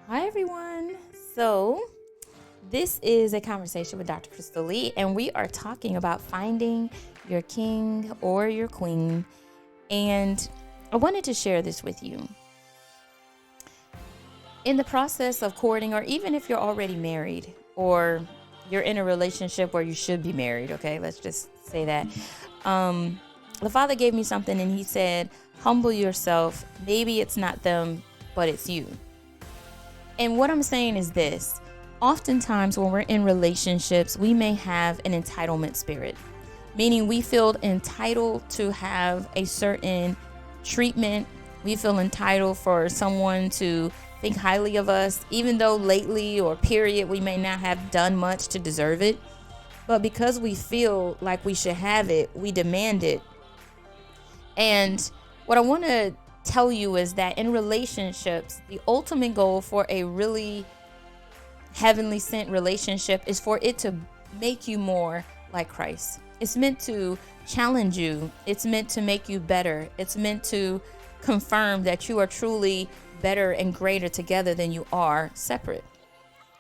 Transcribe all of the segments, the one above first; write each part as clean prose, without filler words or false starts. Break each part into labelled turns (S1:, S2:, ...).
S1: Hi, everyone. So, this is a conversation with Dr. Crystal Lee, and we are talking about finding your king or your queen. And I wanted to share this with you. In the process of courting, or even if you're already married, or you're in a relationship where you should be married, okay, let's just say that. The Father gave me something, and He said, humble yourself. Maybe it's not them, but it's you. And what I'm saying is this. Oftentimes when we're in relationships, we may have an entitlement spirit, meaning we feel entitled to have a certain treatment. We feel entitled for someone to think highly of us, even though lately or period, we may not have done much to deserve it. But because we feel like we should have it, we demand it. And what I want to tell you is that in relationships, the ultimate goal for a really heavenly sent relationship is for it to make you more like Christ. It's meant to challenge you. It's meant to make you better. It's meant to confirm that you are truly better and greater together than you are separate.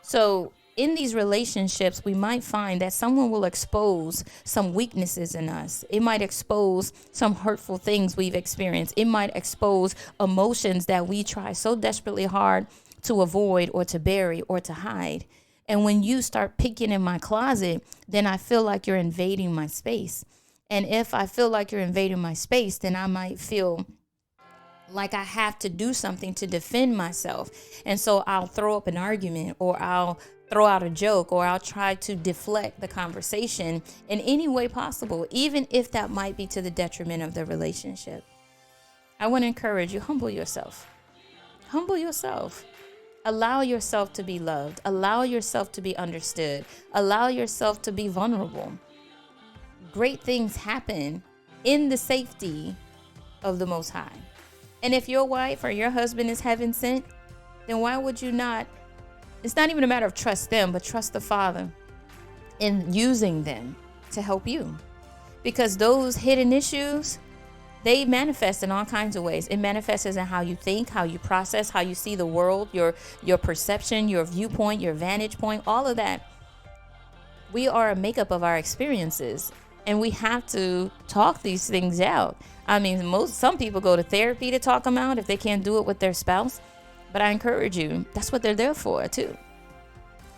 S1: So in these relationships, we might find that someone will expose some weaknesses in us. It might expose some hurtful things we've experienced. It might expose emotions that we try so desperately hard to avoid or to bury or to hide. And when you start picking in my closet, then I feel like you're invading my space. And if I feel like you're invading my space, then I might feel like I have to do something to defend myself. And so I'll throw up an argument, or I'll throw out a joke, or I'll try to deflect the conversation in any way possible, even if that might be to the detriment of the relationship. I want to encourage you, humble yourself. Humble yourself. Allow yourself to be loved. Allow yourself to be understood. Allow yourself to be vulnerable. Great things happen in the safety of the Most High. And if your wife or your husband is heaven sent, then why would you not? It's not even a matter of trust them, but trust the Father in using them to help you. Because those hidden issues, they manifest in all kinds of ways. It manifests in how you think, how you process, how you see the world, your perception, your viewpoint, your vantage point, all of that. We are a makeup of our experiences, and we have to talk these things out. I mean, some people go to therapy to talk them out if they can't do it with their spouse. But I encourage you, that's what they're there for too.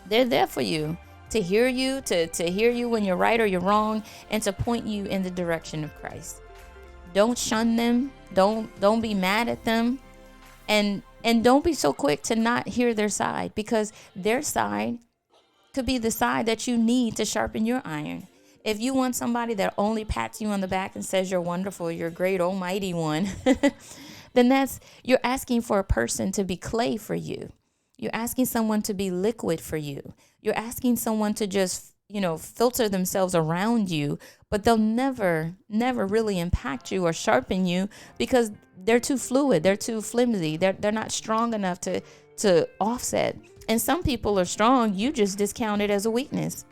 S1: They're there for you, to hear you, to hear you when you're right or you're wrong, and to point you in the direction of Christ. Don't shun them. Don't be mad at them. And don't be so quick to not hear their side, because their side could be the side that you need to sharpen your iron. If you want somebody that only pats you on the back and says you're wonderful, you're great, almighty one, then you're asking for a person to be clay for you. You're asking someone to be liquid for you. You're asking someone to just, filter themselves around you, but they'll never really impact you or sharpen you, because they're too fluid. They're too flimsy. They're not strong enough to offset. And some people are strong. You just discount it as a weakness.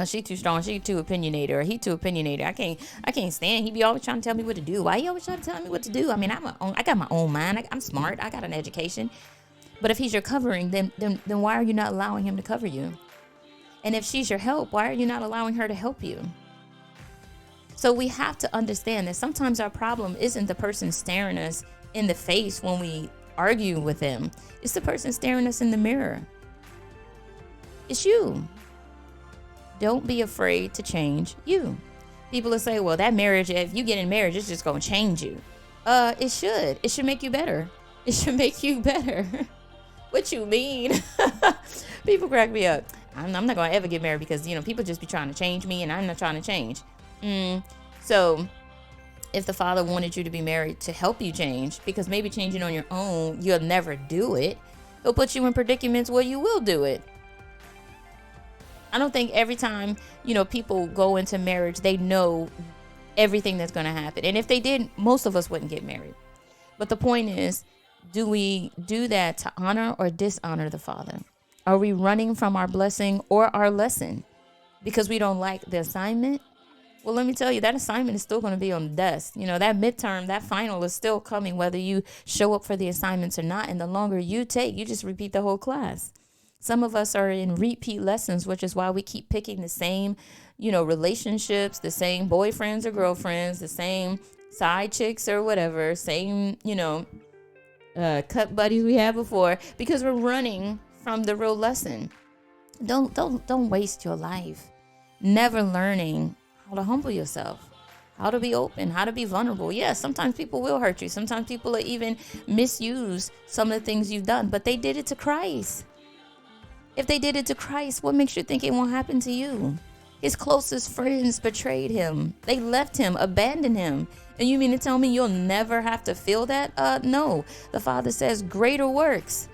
S1: She too strong. She too opinionated, or he too opinionated. I can't stand. He be always trying to tell me what to do. Why he always trying to tell me what to do? I mean, I got my own mind. I'm smart. I got an education. But if he's your covering, then why are you not allowing him to cover you? And if she's your help, why are you not allowing her to help you? So we have to understand that sometimes our problem isn't the person staring us in the face when we argue with them. It's the person staring us in the mirror. It's you. Don't be afraid to change you. People will say, well, that marriage, if you get in marriage, it's just going to change you. It should. It should make you better. It should make you better. What you mean? People crack me up. I'm not going to ever get married because, people just be trying to change me, and I'm not trying to change. So if the Father wanted you to be married to help you change, because maybe changing on your own, you'll never do it. He'll put you in predicaments where you will do it. I don't think every time, people go into marriage, they know everything that's going to happen. And if they did, most of us wouldn't get married. But the point is, do we do that to honor or dishonor the Father? Are we running from our blessing or our lesson because we don't like the assignment? Well, let me tell you, that assignment is still going to be on the desk. That midterm, that final is still coming, whether you show up for the assignments or not. And the longer you take, you just repeat the whole class. Some of us are in repeat lessons, which is why we keep picking the same, relationships, the same boyfriends or girlfriends, the same side chicks or whatever, same, cut buddies we had before, because we're running from the real lesson. Don't waste your life never learning how to humble yourself, how to be open, how to be vulnerable. Yes, sometimes people will hurt you. Sometimes people will even misuse some of the things you've done, but they did it to Christ. If they did it to Christ, what makes you think it won't happen to you? His closest friends betrayed him. They left him, abandoned him. And you mean to tell me you'll never have to feel that? No. The Father says, greater works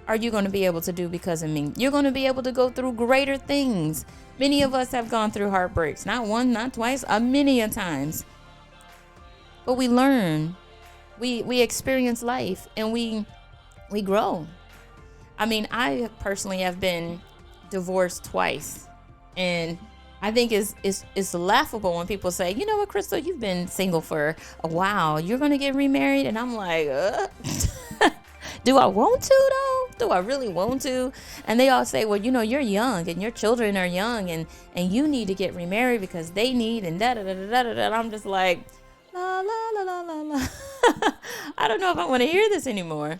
S1: are you going to be able to do because of me. You're going to be able to go through greater things. Many of us have gone through heartbreaks. Not one, not twice, many a times. But we learn. We experience life and we grow. I mean, I personally have been divorced twice. And I think it's laughable when people say, you know what, Crystal, you've been single for a while. You're going to get remarried? And I'm like, do I want to, though? Do I really want to? And they all say, well, you're young and your children are young and you need to get remarried because they need and da-da-da-da-da-da. And I'm just like, la, la, la, la, la, la. I don't know if I want to hear this anymore.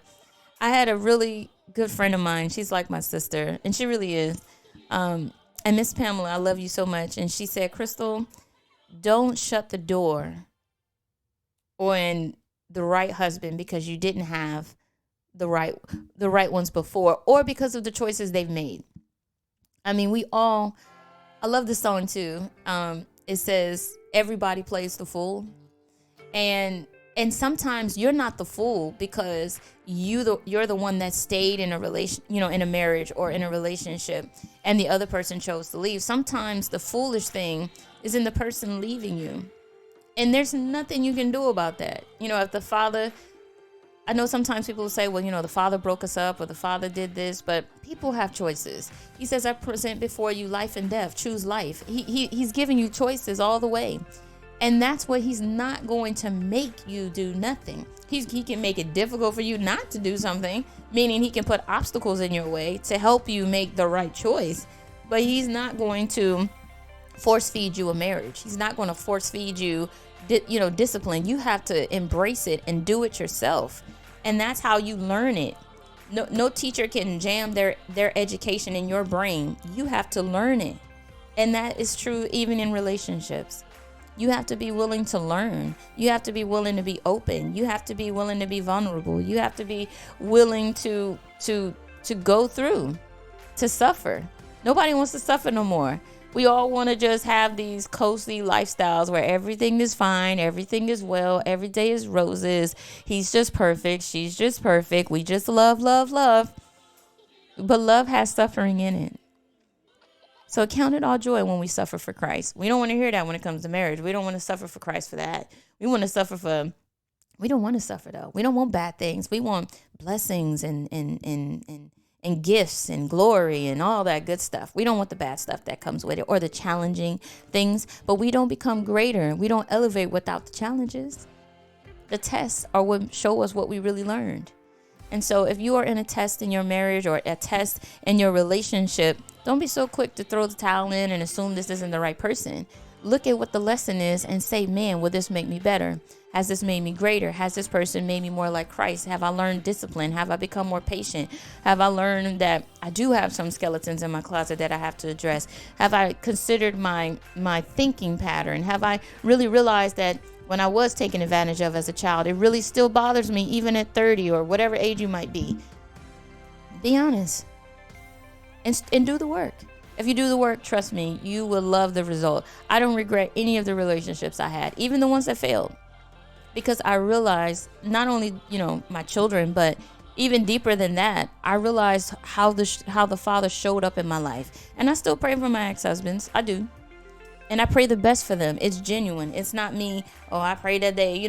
S1: I had a really good friend of mine. She's like my sister, and she really is. And Miss Pamela, I love you so much. And she said, Crystal, don't shut the door on the right husband because you didn't have the right ones before, or because of the choices they've made. I mean, I love this song too. It says, everybody plays the fool. And sometimes you're not the fool because you're the one that stayed in a relation, in a marriage or in a relationship, and the other person chose to leave. Sometimes the foolish thing is in the person leaving you, and there's nothing you can do about that. If the father, I know sometimes people will say, well, the father broke us up or the father did this, but people have choices. He says, I present before you life and death. Choose life. He's giving you choices all the way. And that's what he's not going to make you do nothing. He can make it difficult for you not to do something, meaning he can put obstacles in your way to help you make the right choice. But he's not going to force feed you a marriage. He's not going to force feed you, discipline. You have to embrace it and do it yourself. And that's how you learn it. No teacher can jam their education in your brain. You have to learn it. And that is true even in relationships. You have to be willing to learn. You have to be willing to be open. You have to be willing to be vulnerable. You have to be willing to go through, to suffer. Nobody wants to suffer no more. We all want to just have these cozy lifestyles where everything is fine, everything is well, every day is roses. He's just perfect. She's just perfect. We just love, love, love. But love has suffering in it. So count it all joy when we suffer for Christ. We don't want to hear that when it comes to marriage. We don't want to suffer for Christ for that. We don't want to suffer, though. We don't want bad things. We want blessings and gifts and glory and all that good stuff. We don't want the bad stuff that comes with it or the challenging things, but we don't become greater. We don't elevate without the challenges. The tests are what show us what we really learned. And so if you are in a test in your marriage or a test in your relationship, don't be so quick to throw the towel in and assume this isn't the right person. Look at what the lesson is and say, man, will this make me better? Has this made me greater? Has this person made me more like Christ? Have I learned discipline? Have I become more patient? Have I learned that I do have some skeletons in my closet that I have to address? Have I considered my thinking pattern? Have I really realized that when I was taken advantage of as a child, it really still bothers me even at 30 or whatever age you might be? Be honest and do the work. If you do the work, trust me, you will love the result. I don't regret any of the relationships I had, even the ones that failed, because I realized not only, my children, but even deeper than that, I realized how the Father showed up in my life. And I still pray for my ex-husbands. I do. And I pray the best for them. It's genuine. It's not me, I pray that they,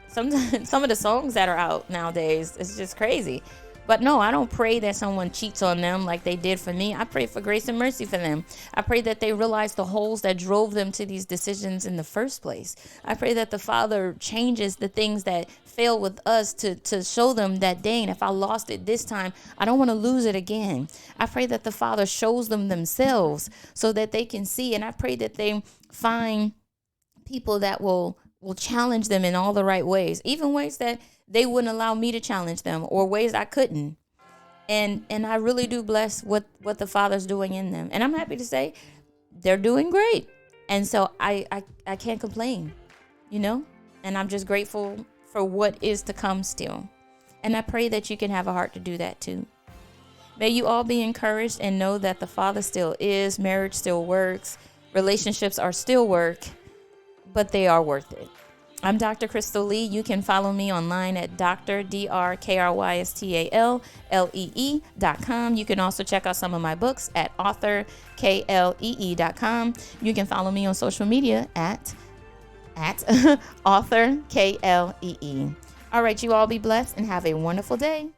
S1: sometimes some of the songs that are out nowadays, it's just crazy. But no, I don't pray that someone cheats on them like they did for me. I pray for grace and mercy for them. I pray that they realize the holes that drove them to these decisions in the first place. I pray that the Father changes the things that fail with us to show them that, dang, if I lost it this time, I don't want to lose it again. I pray that the Father shows them themselves so that they can see. And I pray that they find people that will challenge them in all the right ways, even ways that they wouldn't allow me to challenge them, or ways I couldn't. And I really do bless what the Father's doing in them. And I'm happy to say they're doing great. And so I can't complain, you know, and I'm just grateful for what is to come still. And I pray that you can have a heart to do that too. May you all be encouraged and know that the Father still is, marriage still works, relationships are still work, but they are worth it. I'm Dr. Crystal Lee. You can follow me online at drkrystallee.com. You can also check out some of my books at authorklee.com. You can follow me on social media at authorklee. All right, you all be blessed and have a wonderful day.